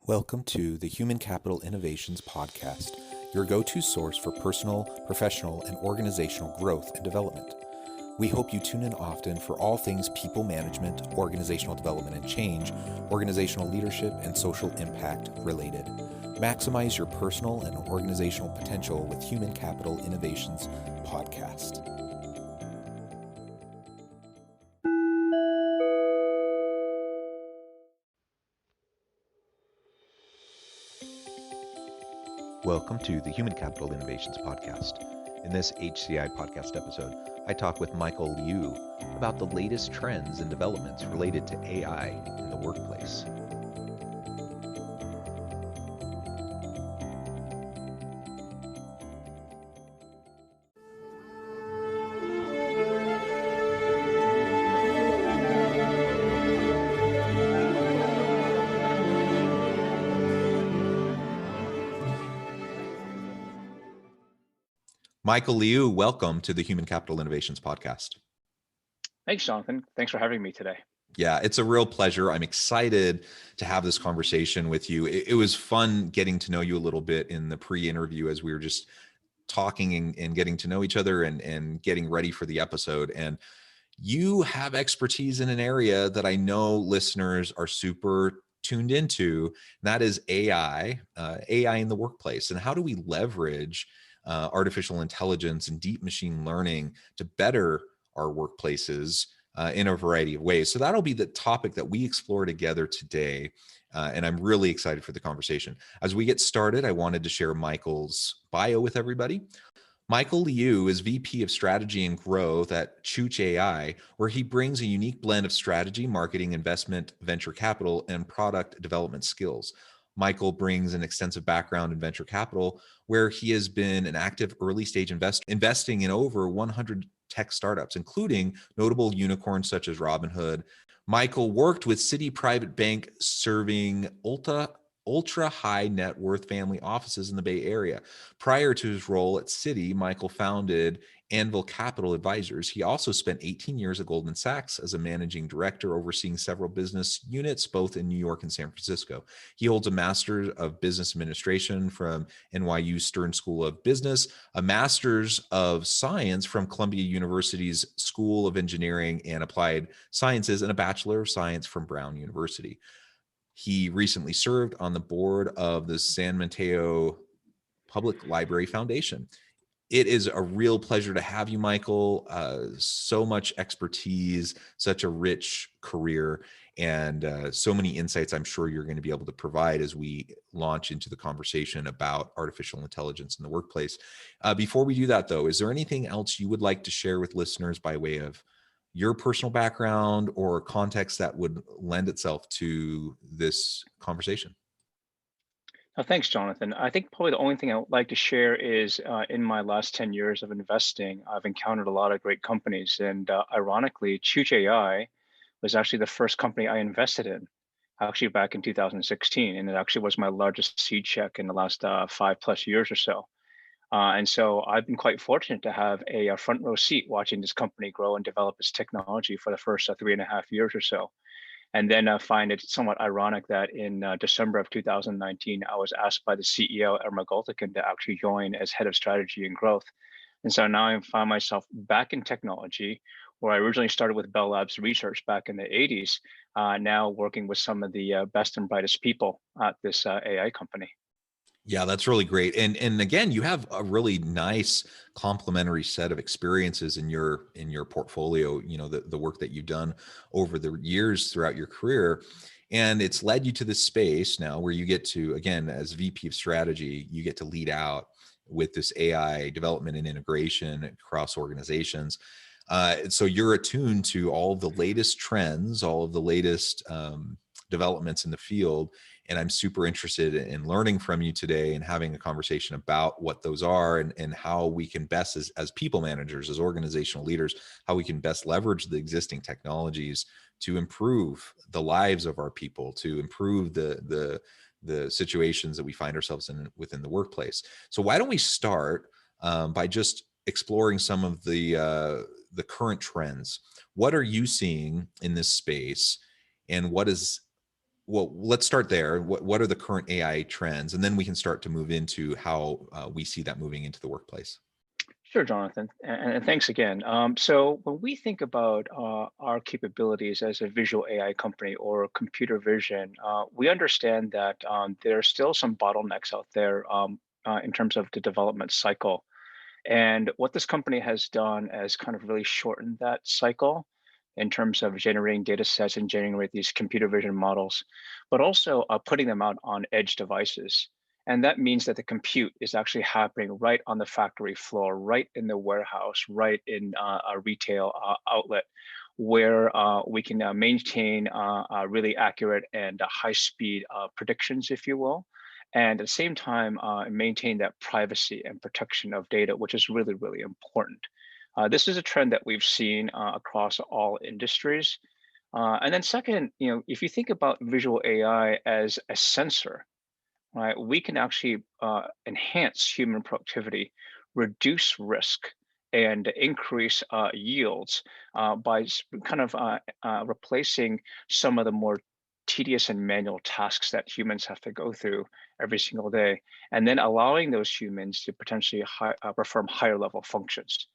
Welcome to the Human Capital Innovations Podcast, your go-to source for personal, professional, and organizational growth and development. We hope you tune in often for all things people management, organizational development and change, organizational leadership, and social impact related. Maximize your personal and organizational potential with Human Capital Innovations Podcast. Welcome to the Human Capital Innovations Podcast. In this HCI podcast episode, I talk with Michael Liou about the latest trends and developments related to AI in the workplace. Michael Liou, welcome to the Human Capital Innovations Podcast. Thanks, Jonathan. Thanks for having me today. Yeah, it's a real pleasure. I'm excited to have this conversation with you. It was fun getting to know you a little bit in the pre-interview as we were just talking and getting to know each other and getting ready for the episode. And you have expertise in an area that I know listeners are super tuned into, and that is AI in the workplace. And how do we leverage artificial intelligence and deep machine learning to better our workplaces in a variety of ways. So that'll be the topic that we explore together today. And I'm really excited for the conversation. As we get started, I wanted to share Michael's bio with everybody. Michael Liou is VP of Strategy and Growth at Chooch AI, where he brings a unique blend of strategy, marketing, investment, venture capital, and product development skills. Michael brings an extensive background in venture capital, where he has been an active early stage investor, investing in over 100 tech startups, including notable unicorns such as Robinhood. Michael worked with Citi Private Bank, serving ultra high net worth family offices in the Bay Area. Prior to his role at Citi, Michael founded Anvil Capital Advisors. He also spent 18 years at Goldman Sachs as a managing director, overseeing several business units, both in New York and San Francisco. He holds a Master's of Business Administration from NYU Stern School of Business, a Master's of Science from Columbia University's School of Engineering and Applied Sciences, and a Bachelor of Science from Brown University. He recently served on the board of the San Mateo Public Library Foundation. It is a real pleasure to have you, Michael. So much expertise, such a rich career, and so many insights I'm sure you're going to be able to provide as we launch into the conversation about artificial intelligence in the workplace. Before we do that, though, is there anything else you would like to share with listeners by way of your personal background or context that would lend itself to this conversation? Thanks, Jonathan. I think probably the only thing I would like to share is in my last 10 years of investing, I've encountered a lot of great companies. And ironically, Chooch AI was actually the first company I invested in, actually back in 2016. And it actually was my largest seed check in the last 5+ years or so. And so I've been quite fortunate to have a front row seat watching this company grow and develop its technology for the first 3.5 years or so. And then I find it somewhat ironic that in December of 2019, I was asked by the CEO, Irma Gultekin, to actually join as head of strategy and growth. And so now I find myself back in technology, where I originally started with Bell Labs Research back in the 80s, now working with some of the best and brightest people at this AI company. Yeah, that's really great. And again, you have a really nice complementary set of experiences in your portfolio, you know, the work that you've done over the years throughout your career. And it's led you to this space now where you get to, again, as VP of strategy, you get to lead out with this AI development and integration across organizations. So you're attuned to all of the latest trends, all of the latest developments in the field. And I'm super interested in learning from you today and having a conversation about what those are and how we can best, as people managers, as organizational leaders, how we can best leverage the existing technologies to improve the lives of our people, to improve the situations that we find ourselves in within the workplace. So why don't we start by just exploring some of the current trends? What are you seeing in this space, and what is Well, let's start there. What are the current AI trends, and then we can start to move into how we see that moving into the workplace. Sure, Jonathan, and thanks again. So when we think about our capabilities as a visual AI company or computer vision, we understand that there are still some bottlenecks out there in terms of the development cycle. And what this company has done is kind of really shortened that cycle in terms of generating data sets and generate these computer vision models, but also putting them out on edge devices. And that means that the compute is actually happening right on the factory floor, right in the warehouse, right in a retail outlet, where we can maintain really accurate and high speed predictions, if you will, and at the same time maintain that privacy and protection of data, which is really, really important. This is a trend that we've seen across all industries. And then second, if you think about visual AI as a sensor, right, we can actually enhance human productivity, reduce risk, and increase yields by kind of replacing some of the more tedious and manual tasks that humans have to go through every single day, and then allowing those humans to potentially perform higher level functions.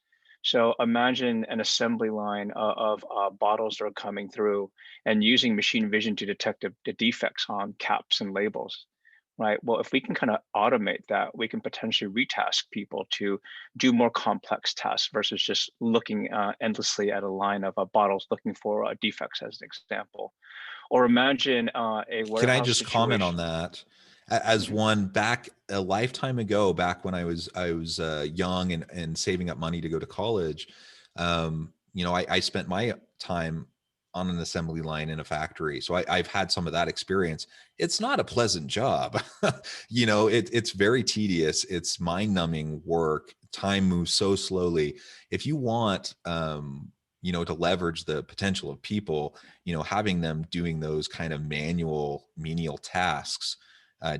So imagine an assembly line of bottles that are coming through and using machine vision to detect the defects on caps and labels, right? Well, if we can kind of automate that, we can potentially retask people to do more complex tasks versus just looking endlessly at a line of bottles looking for defects, as an example. Or imagine a Can I warehouse just comment on situation. that? As Mhm. one back a lifetime ago, back when I was young and saving up money to go to college, I spent my time on an assembly line in a factory, so I've had some of that experience. It's not a pleasant job. It's very tedious. It's mind numbing work. Time moves so slowly. If you want, to leverage the potential of people, having them doing those kind of manual menial tasks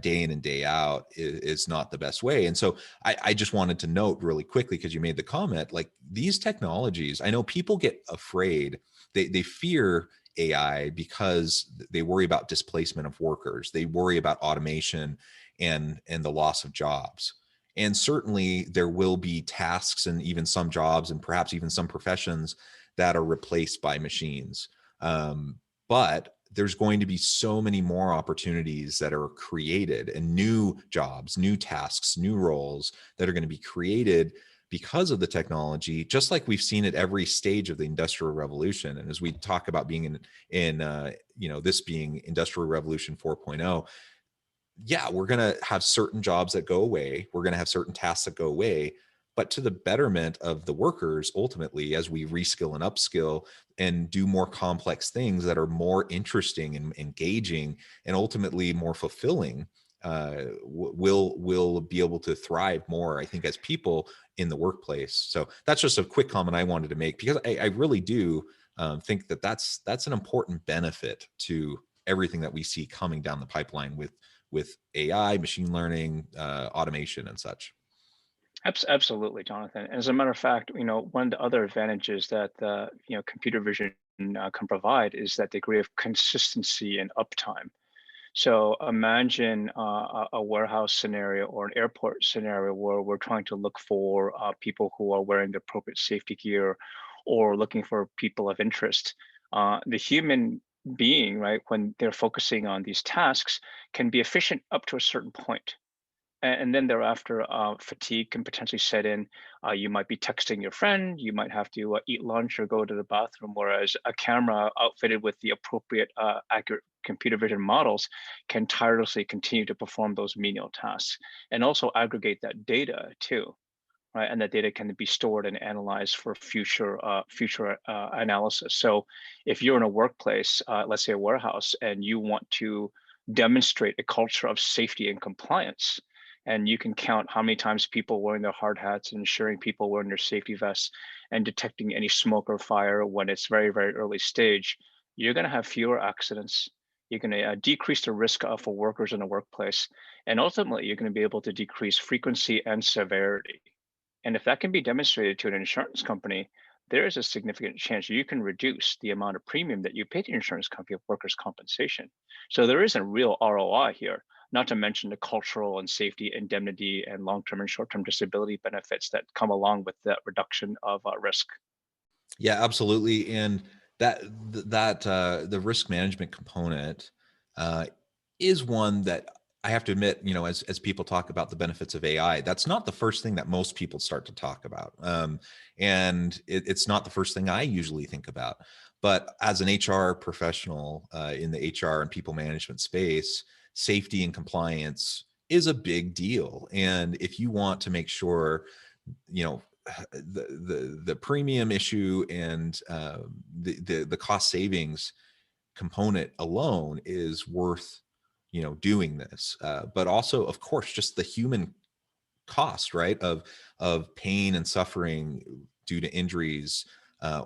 day in and day out is not the best way. And so I just wanted to note really quickly, because you made the comment, like these technologies, I know people get afraid, they fear AI because they worry about displacement of workers, they worry about automation and the loss of jobs. And certainly there will be tasks and even some jobs and perhaps even some professions that are replaced by machines. But there's going to be so many more opportunities that are created, and new jobs, new tasks, new roles that are going to be created because of the technology, just like we've seen at every stage of the industrial revolution. And as we talk about being in this being industrial revolution 4.0, yeah, we're going to have certain jobs that go away. We're going to have certain tasks that go away, but to the betterment of the workers, ultimately, as we reskill and upskill and do more complex things that are more interesting and engaging and ultimately more fulfilling, we'll be able to thrive more, I think, as people in the workplace. So that's just a quick comment I wanted to make, because I really do think that that's an important benefit to everything that we see coming down the pipeline with AI, machine learning, automation, and such. Absolutely, Jonathan. As a matter of fact, one of the other advantages that computer vision can provide is that degree of consistency and uptime. So imagine a warehouse scenario or an airport scenario where we're trying to look for people who are wearing the appropriate safety gear or looking for people of interest. The human being, right, when they're focusing on these tasks, can be efficient up to a certain point. And then thereafter, fatigue can potentially set in. You might be texting your friend, you might have to eat lunch or go to the bathroom, whereas a camera outfitted with the appropriate, accurate computer vision models can tirelessly continue to perform those menial tasks and also aggregate that data too, right? And that data can be stored and analyzed for future analysis. So if you're in a workplace, let's say a warehouse, and you want to demonstrate a culture of safety and compliance, and you can count how many times people wearing their hard hats and ensuring people wearing their safety vests and detecting any smoke or fire when it's very, very early stage, you're going to have fewer accidents. You're going to decrease the risk for workers in the workplace. And ultimately, you're going to be able to decrease frequency and severity. And if that can be demonstrated to an insurance company, there is a significant chance you can reduce the amount of premium that you pay to the insurance company of workers' compensation. So there is a real ROI here, not to mention the cultural and safety indemnity and long-term and short-term disability benefits that come along with that reduction of risk. Yeah, absolutely. And the risk management component uh, is one that I have to admit, as people talk about the benefits of AI, that's not the first thing that most people start to talk about, and it's not the first thing I usually think about. But as an HR professional in the HR and people management space, safety and compliance is a big deal. And if you want to make sure, you know the premium issue and the cost savings component alone is worth doing this, but also of course just the human cost, right, of pain and suffering due to injuries,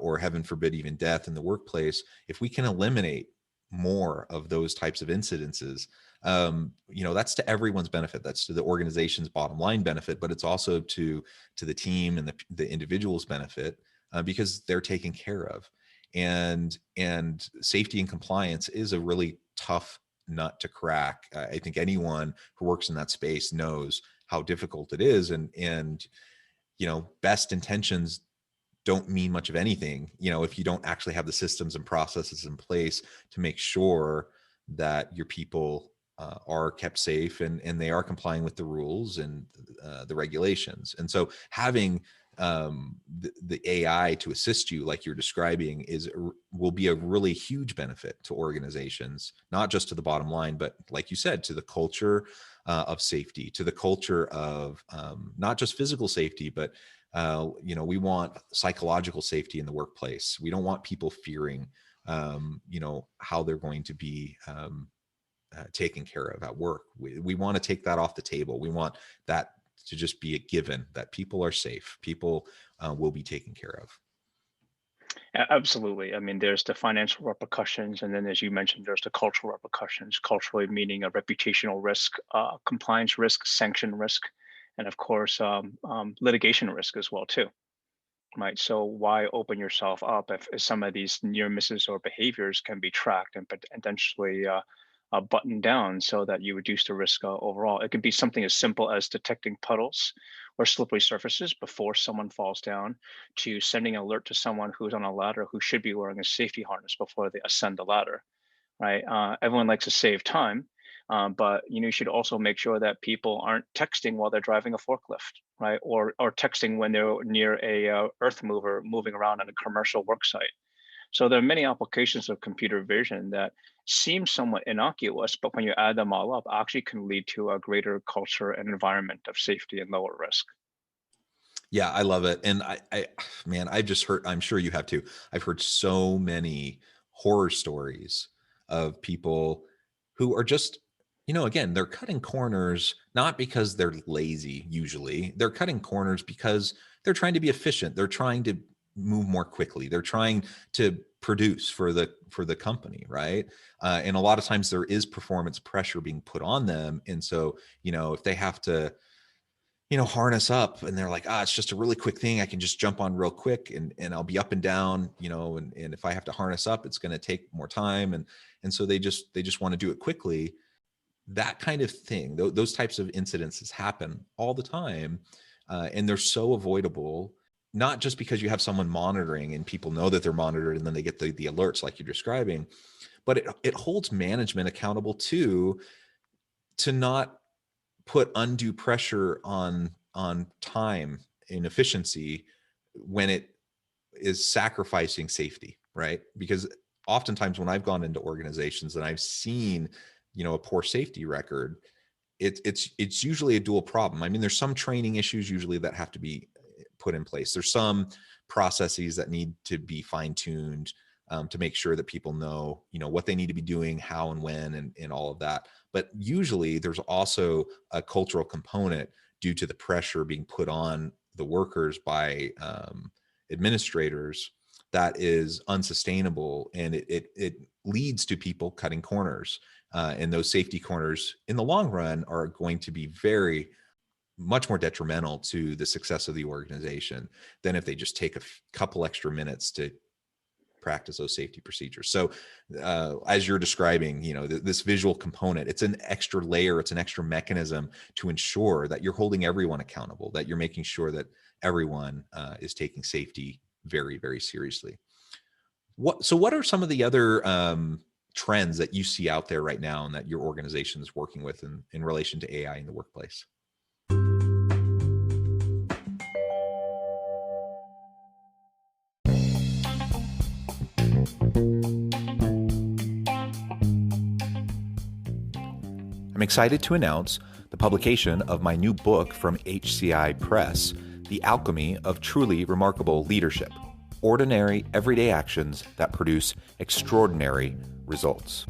or heaven forbid even death in the workplace. If we can eliminate more of those types of incidences, that's to everyone's benefit. That's to the organization's bottom line benefit, but it's also to the team and the individual's benefit, because they're taken care of. And safety and compliance is a really tough nut to crack. I think anyone who works in that space knows how difficult it is. And best intentions don't mean much of anything, if you don't actually have the systems and processes in place to make sure that your people are kept safe, and they are complying with the rules and the regulations. And so having the AI to assist you, like you're describing, will be a really huge benefit to organizations, not just to the bottom line, but like you said, to the culture of safety, to the culture of not just physical safety, but we want psychological safety in the workplace. We don't want people fearing, how they're going to be taken care of at work. We want to take that off the table. We want that to just be a given, that people are safe, people will be taken care of. Absolutely. I mean, there's the financial repercussions, and then, as you mentioned, there's the cultural repercussions. Culturally, meaning a reputational risk, compliance risk, sanction risk, and of course, litigation risk as well too. Right. So why open yourself up if some of these near misses or behaviors can be tracked and potentially buttoned down so that you reduce the risk overall? It could be something as simple as detecting puddles or slippery surfaces before someone falls down, to sending an alert to someone who's on a ladder who should be wearing a safety harness before they ascend the ladder. Right. Everyone likes to save time, but you should also make sure that people aren't texting while they're driving a forklift, right? Or texting when they're near a earth mover moving around on a commercial work site. So there are many applications of computer vision that seem somewhat innocuous, but when you add them all up, actually can lead to a greater culture and environment of safety and lower risk. Yeah, I love it. And man, I've just heard, I'm sure you have too. I've heard so many horror stories of people who are just, again, they're cutting corners, not because they're lazy. Usually they're cutting corners because they're trying to be efficient. They're trying to move more quickly. They're trying to produce for the company. Right. And a lot of times there is performance pressure being put on them. And so, if they have to, harness up, and they're like, it's just a really quick thing, I can just jump on real quick, and I'll be up and down, and if I have to harness up, it's going to take more time. And so they just want to do it quickly. That kind of thing, those types of incidences happen all the time. And they're so avoidable, not just because you have someone monitoring and people know that they're monitored and then they get the alerts like you're describing, but it holds management accountable too, to not put undue pressure on time and efficiency when it is sacrificing safety, right? Because oftentimes when I've gone into organizations and I've seen, a poor safety record, it's usually a dual problem. I mean, there's some training issues usually that have to be put in place. There's some processes that need to be fine-tuned, to make sure that people know, what they need to be doing, how and when, and all of that. But usually there's also a cultural component due to the pressure being put on the workers by administrators that is unsustainable, and it leads to people cutting corners. And those safety corners in the long run are going to be very much more detrimental to the success of the organization than if they just take a couple extra minutes to practice those safety procedures. So as you're describing, this visual component, it's an extra layer, it's an extra mechanism to ensure that you're holding everyone accountable, that you're making sure that everyone is taking safety very, very seriously. What are some of the other trends that you see out there right now and that your organization is working with in relation to AI in the workplace? I'm excited to announce the publication of my new book from HCI Press, The Alchemy of Truly Remarkable Leadership: Ordinary, Everyday Actions That Produce Extraordinary Results.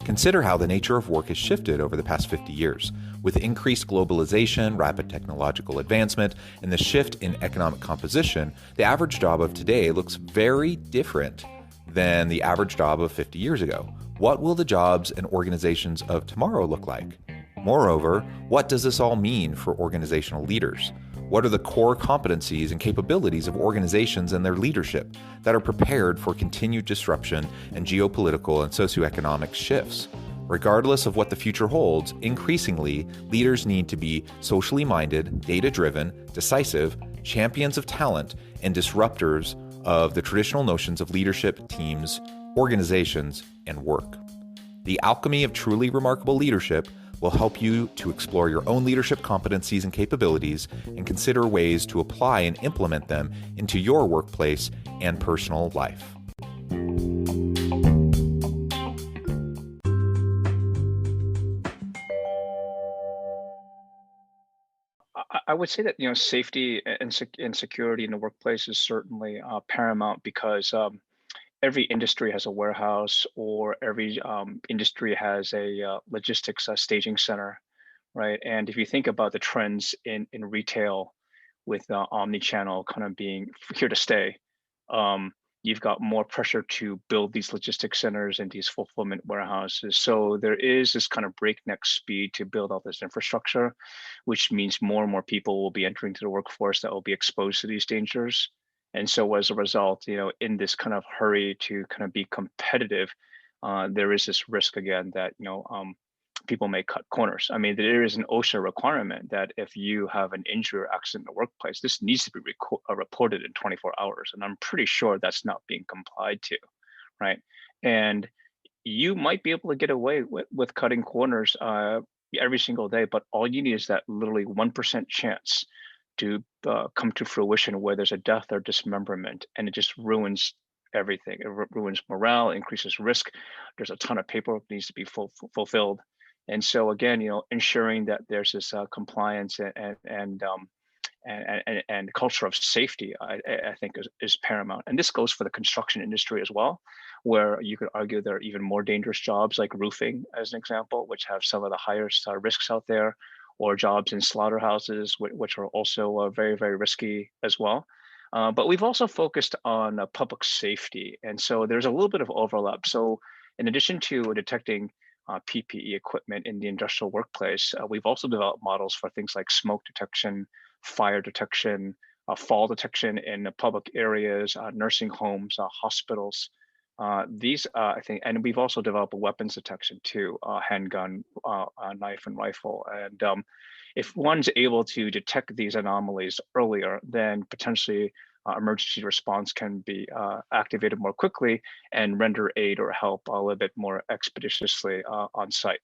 Consider how the nature of work has shifted over the past 50 years. With increased globalization, rapid technological advancement, and the shift in economic composition, the average job of today looks very different than the average job of 50 years ago. What will the jobs and organizations of tomorrow look like? Moreover, what does this all mean for organizational leaders? What are the core competencies and capabilities of organizations and their leadership that are prepared for continued disruption and geopolitical and socioeconomic shifts? Regardless of what the future holds, increasingly, leaders need to be socially minded, data-driven, decisive, champions of talent, and disruptors of the traditional notions of leadership, teams, organizations, and work. The Alchemy of Truly Remarkable Leadership will help you to explore your own leadership competencies and capabilities and consider ways to apply and implement them into your workplace and personal life. I would say that safety and security in the workplace is certainly paramount because every industry has a warehouse, or every industry has a logistics staging center, right? And if you think about the trends in retail, with omni-channel kind of being here to stay, um, you've got more pressure to build these logistics centers and these fulfillment warehouses. So there is this kind of breakneck speed to build out this infrastructure, which means more and more people will be entering to the workforce that will be exposed to these dangers. And so as a result, in this kind of hurry to kind of be competitive, there is this risk again that people may cut corners. I mean, there is an OSHA requirement that if you have an injury or accident in the workplace, this needs to be reported in 24 hours. And I'm pretty sure that's not being complied to, right? And you might be able to get away with cutting corners every single day, but all you need is that literally 1% chance to come to fruition where there's a death or dismemberment, and it just ruins everything. It ruins morale, increases risk. There's a ton of paperwork that needs to be fulfilled. And so again, ensuring that there's this compliance and culture of safety, I think is paramount. And this goes for the construction industry as well, where you could argue there are even more dangerous jobs like roofing, as an example, which have some of the highest risks out there, or jobs in slaughterhouses, which are also very, very risky as well. But we've also focused on public safety. And so there's a little bit of overlap. So in addition to detecting PPE equipment in the industrial workplace, we've also developed models for things like smoke detection, fire detection, fall detection in the public areas, nursing homes, hospitals. These, I think, and we've also developed a weapons detection too, handgun, knife, and rifle. And if one's able to detect these anomalies earlier, then potentially emergency response can be activated more quickly and render aid or help a little bit more expeditiously on site.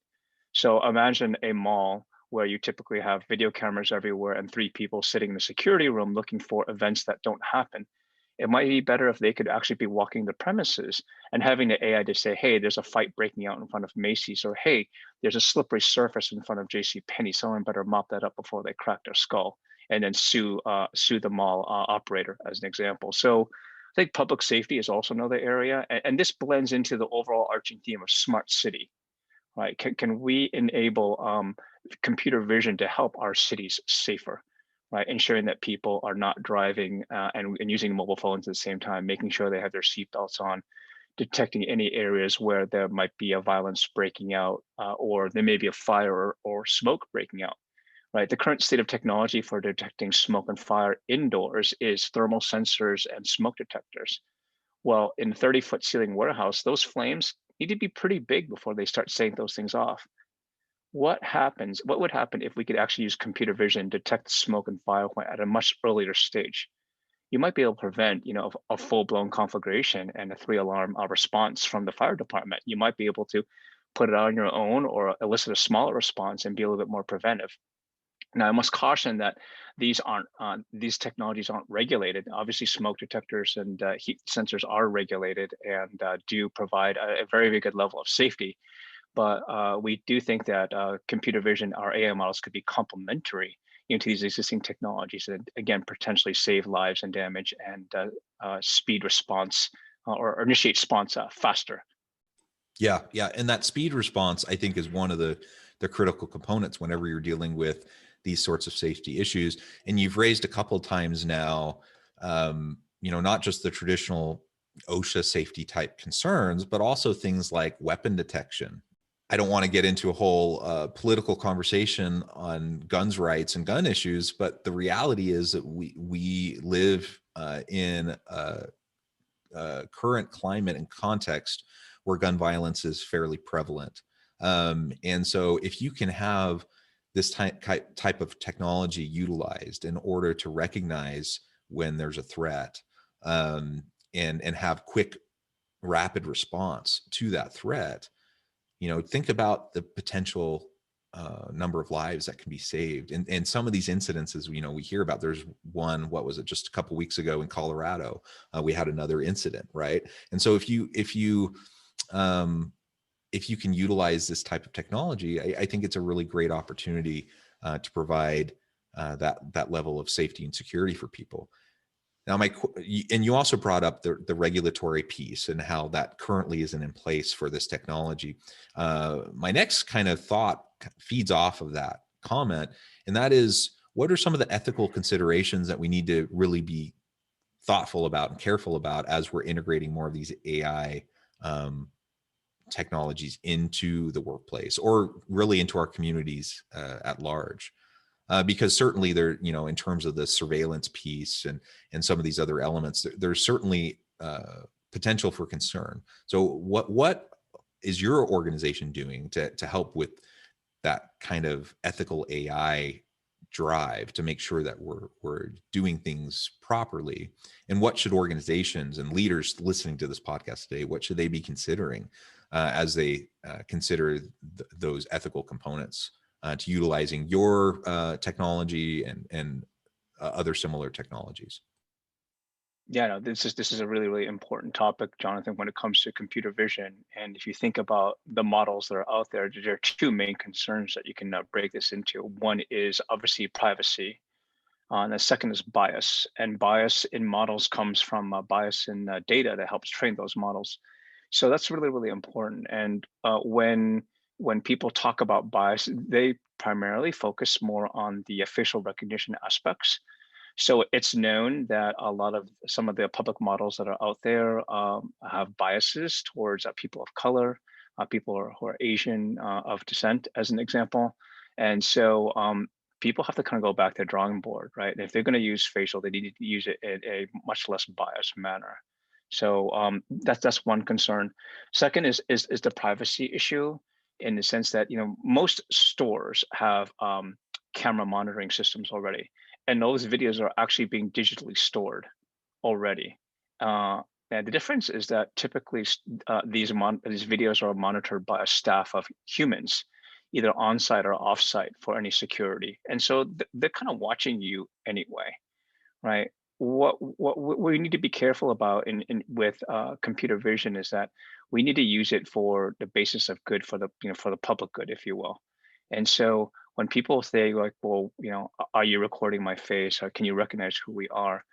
So imagine a mall where you typically have video cameras everywhere and 3 people sitting in the security room looking for events that don't happen. It might be better if they could actually be walking the premises and having the AI to say, hey, there's a fight breaking out in front of Macy's, or hey, there's a slippery surface in front of JC Penney. Someone better mop that up before they crack their skull, and then sue the mall operator, as an example. So I think public safety is also another area, and this blends into the overall arching theme of smart city, right? Can we enable computer vision to help our cities safer, right? Ensuring that people are not driving and using mobile phones at the same time, making sure they have their seatbelts on, detecting any areas where there might be a violence breaking out, or there may be a fire or smoke breaking out. right? The current state of technology for detecting smoke and fire indoors is thermal sensors and smoke detectors. Well, in a 30-foot ceiling warehouse, those flames need to be pretty big before they start setting those things off. What would happen if we could actually use computer vision to detect smoke and fire at a much earlier stage? You might be able to prevent, a full-blown conflagration and a three-alarm response from the fire department. You might be able to put it on your own or elicit a smaller response and be a little bit more preventive. Now, I must caution that these technologies aren't regulated. Obviously, smoke detectors and heat sensors are regulated and do provide a very, very good level of safety. But we do think that computer vision, our AI models, could be complementary to these existing technologies, and again, potentially save lives and damage and speed response or initiate response faster. Yeah, yeah, and that speed response, I think, is one of the critical components whenever you're dealing with these sorts of safety issues. And you've raised a couple times now, not just the traditional OSHA safety type concerns, but also things like weapon detection. I don't want to get into a whole political conversation on guns rights and gun issues, but the reality is that we live in current climate and context where gun violence is fairly prevalent. And so if you can have this type of technology utilized in order to recognize when there's a threat, and have quick, rapid response to that threat, think about the potential number of lives that can be saved. And some of these incidences, we hear about. There's one, what was it, just a couple weeks ago in Colorado, we had another incident, right? And so if you can utilize this type of technology, I think it's a really great opportunity to provide that level of safety and security for people. Now, and you also brought up the regulatory piece and how that currently isn't in place for this technology. My next kind of thought feeds off of that comment, and that is, what are some of the ethical considerations that we need to really be thoughtful about and careful about as we're integrating more of these AI technologies into the workplace, or really into our communities at large? Because certainly there, in terms of the surveillance piece and some of these other elements, there's certainly potential for concern. So what is your organization doing to help with that kind of ethical AI drive to make sure that we're doing things properly? And what should organizations and leaders listening to this podcast today, what should they be considering as they consider those ethical components to utilizing your technology and other similar technologies? Yeah, no, this is a really, really important topic, Jonathan, when it comes to computer vision. And if you think about the models that are out there, there are two main concerns that you can break this into. One is obviously privacy, and the second is bias. And bias in models comes from bias in data that helps train those models. So that's really, really important. And when people talk about bias, they primarily focus more on the facial recognition aspects. So it's known that a lot of some of the public models that are out there have biases towards people of color, people who are Asian of descent, as an example. And so people have to kind of go back to the drawing board, right? And if they're going to use facial, they need to use it in a much less biased manner. So that's one concern. Second is the privacy issue, in the sense that most stores have camera monitoring systems already, and those videos are actually being digitally stored already. And the difference is that typically these videos are monitored by a staff of humans, either on site or off site, for any security. And so they're kind of watching you anyway, right? What we need to be careful about in with computer vision is that we need to use it for the basis of good, for the for the public good, if you will. And so when people say like, well, are you recording my face, or can you recognize who we are?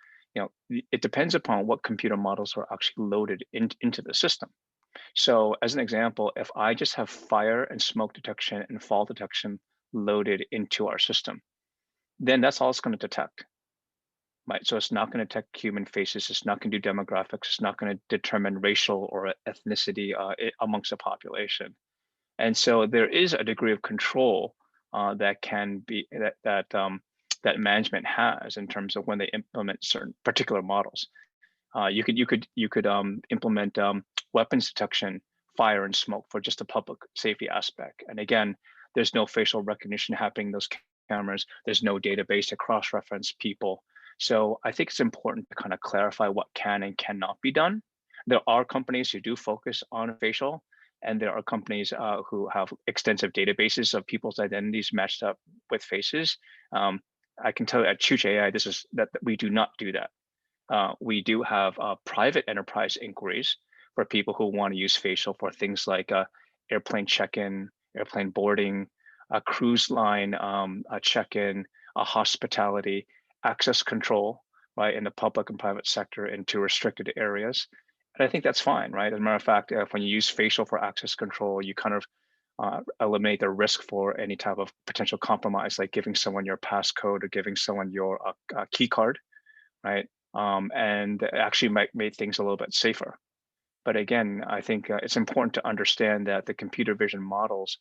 It depends upon what computer models are actually loaded into the system. So as an example, if I just have fire and smoke detection and fall detection loaded into our system, then that's all it's going to detect. Right. So it's not going to detect human faces. It's not going to do demographics. It's not going to determine racial or ethnicity amongst the population. And so there is a degree of control that can be that management has in terms of when they implement certain particular models. You could implement weapons detection, fire and smoke for just a public safety aspect. And again, there's no facial recognition happening in those cameras. There's no database to cross-reference people. So I think it's important to kind of clarify what can and cannot be done. There are companies who do focus on facial, and there are companies who have extensive databases of people's identities matched up with faces. Um, I can tell you at Chooch AI, this is that we do not do that. We do have private enterprise inquiries for people who want to use facial for things like airplane check-in, airplane boarding, a cruise line check-in, hospitality, access control, right, in the public and private sector into restricted areas. And I think that's fine, right? As a matter of fact, when you use facial for access control, you kind of eliminate the risk for any type of potential compromise, like giving someone your passcode or giving someone your key card, right? And actually might make things a little bit safer. But again, I think it's important to understand that the computer vision models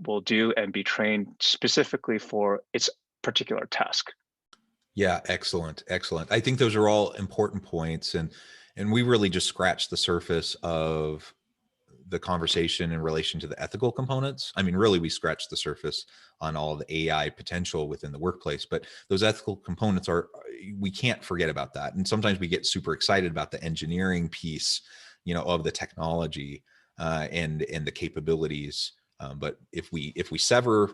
will do and be trained specifically for its particular task. Yeah, excellent, excellent. I think those are all important points, and we really just scratched the surface of the conversation in relation to the ethical components. I mean, really, we scratched the surface on all of the AI potential within the workplace, but those ethical components are, we can't forget about that. And sometimes we get super excited about the engineering piece, of the technology and the capabilities. But if we sever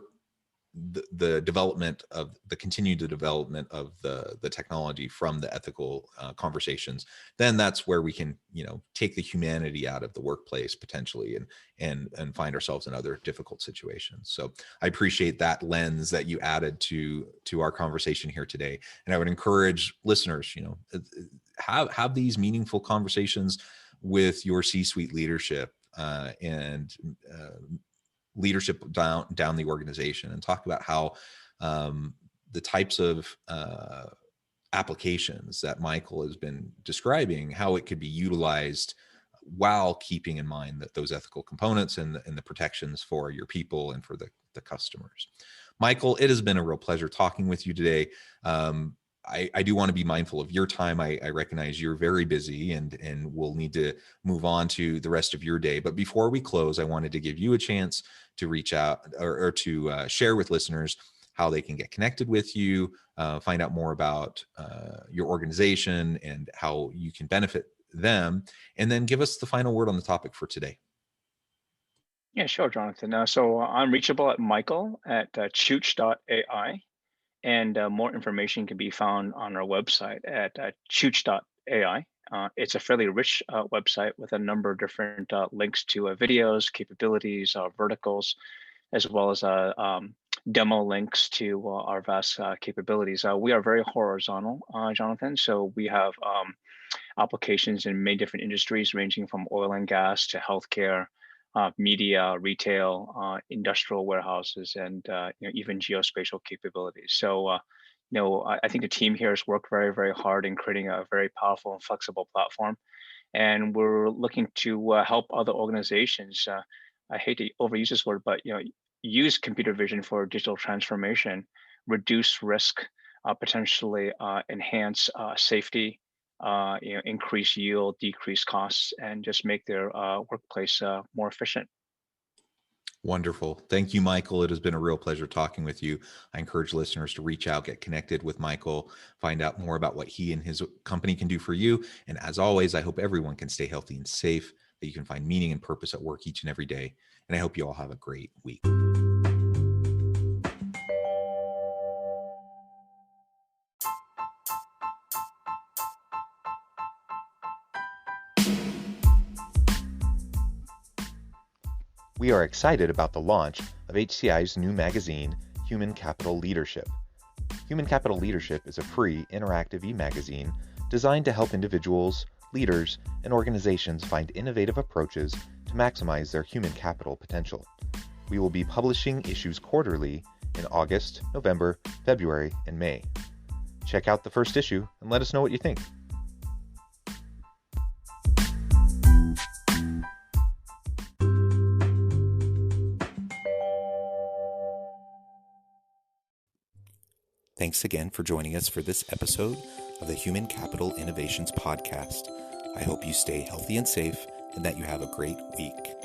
the development of the continued development of the technology from the ethical conversations, then that's where we can take the humanity out of the workplace potentially and find ourselves in other difficult situations. So I appreciate that lens that you added to our conversation here today, and I would encourage listeners, have these meaningful conversations with your C-suite leadership and leadership down the organization, and talk about how the types of applications that Michael has been describing, how it could be utilized while keeping in mind that those ethical components and the protections for your people and for the customers. Michael, it has been a real pleasure talking with you today. I do want to be mindful of your time. I recognize you're very busy and we'll need to move on to the rest of your day. But before we close, I wanted to give you a chance to reach out or to share with listeners how they can get connected with you, find out more about your organization and how you can benefit them, and then give us the final word on the topic for today. Yeah, sure, Jonathan. So I'm reachable at Michael at chooch.ai. And more information can be found on our website at chooch.ai. It's a fairly rich website with a number of different links to videos, capabilities, verticals, as well as demo links to our vast capabilities. We are very horizontal, Jonathan. So we have applications in many different industries, ranging from oil and gas to healthcare, media, retail, industrial warehouses, and even geospatial capabilities. So, I think the team here has worked very, very hard in creating a very powerful and flexible platform, and we're looking to help other organizations. I hate to overuse this word, but use computer vision for digital transformation, reduce risk, potentially enhance safety, increase yield, decrease costs, and just make their workplace more efficient. Wonderful. Thank you, Michael. It has been a real pleasure talking with you. I encourage listeners to reach out, get connected with Michael, find out more about what he and his company can do for you. And as always, I hope everyone can stay healthy and safe, that you can find meaning and purpose at work each and every day. And I hope you all have a great week. We are excited about the launch of HCI's new magazine, Human Capital Leadership. Human Capital Leadership is a free, interactive e-magazine designed to help individuals, leaders, and organizations find innovative approaches to maximize their human capital potential. We will be publishing issues quarterly in August, November, February, and May. Check out the first issue and let us know what you think. Thanks again for joining us for this episode of the Human Capital Innovations Podcast. I hope you stay healthy and safe and that you have a great week.